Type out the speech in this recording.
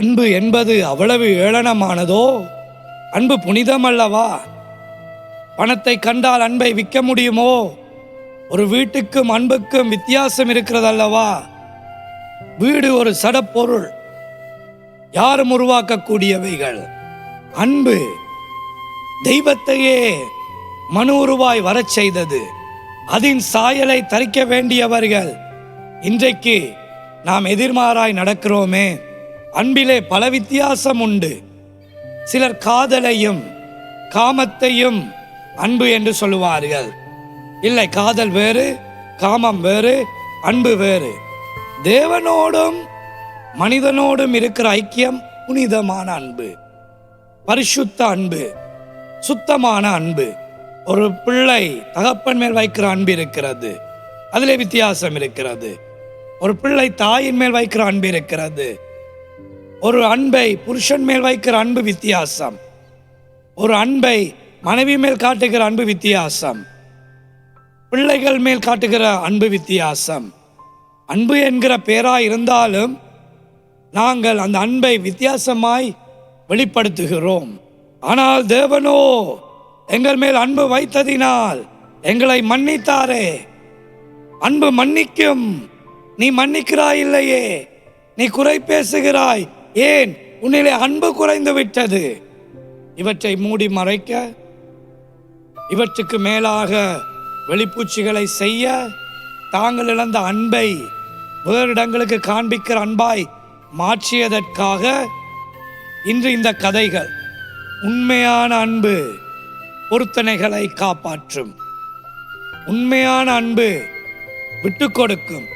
அன்பு என்பது அவ்வளவு ஏளனமானதோ? அன்பு புனிதம் அல்லவா? பணத்தை கண்டால் அன்பை விற்க முடியுமோ? ஒரு வீட்டுக்கும் அன்புக்கும் வித்தியாசம் இருக்கிறது அல்லவா? வீடு ஒரு சடப்பொருள், யாரும் உருவாக்கக்கூடியவைகள். அன்பு தெய்வத்தையே மனு உருவாய் வரச் செய்தது. அதன் சாயலை தரிக்க வேண்டியவர்கள் இன்றைக்கு நாம் எதிர்மாறாய் நடக்கிறோமே. அன்பிலே பல வித்தியாசம் உண்டு. சிலர் காதலையும் காமத்தையும் அன்பு என்று சொல்லுவார்கள். இல்லை, காதல் வேறு, காமம் வேறு, அன்பு வேறு. தேவனோடும் மனிதனோடும் இருக்கிற ஐக்கியம் புனிதமான அன்பு, பரிசுத்த அன்பு, சுத்தமான அன்பு. ஒரு பிள்ளை தகப்பன் மேல் வைக்கிற அன்பு இருக்கிறது, அதிலே வித்தியாசம் இருக்கிறது. ஒரு பிள்ளை தாயின் மேல் வைக்கிற அன்பு இருக்கிறது. ஒரு அன்பை புருஷன் மேல் வைக்கிற அன்பு வித்தியாசம். ஒரு அன்பை மனைவி மேல் காட்டுகிற அன்பு வித்தியாசம். பிள்ளைகள் மேல் காட்டுகிற அன்பு வித்தியாசம். அன்பு என்கிற பெயராய் இருந்தாலும் நாங்கள் அந்த அன்பை வித்தியாசமாய் வெளிப்படுத்துகிறோம். ஆனால் தேவனோ எங்கள் மேல் அன்பு வைத்ததினால் எங்களை மன்னித்தாரே. அன்பு மன்னிக்கும். நீ மன்னிக்கிறாய் இல்லையே, நீ குறை பேசுகிறாய். ஏன்? உன்னிலே அன்பு குறைந்து விட்டது. இவற்றை மூடி மறைக்க, இவற்றுக்கு மேலாக வெளிப்பூச்சிகளை செய்ய, தாங்கள் இழந்த அன்பை வேறு இடங்களுக்கு காண்பிக்கிற அன்பாய் மாற்றியதற்காக இன்று இந்த கதைகள். உண்மையான அன்பு பொருத்தனைகளை காப்பாற்றும். உண்மையான அன்பு விட்டு கொடுக்கும்.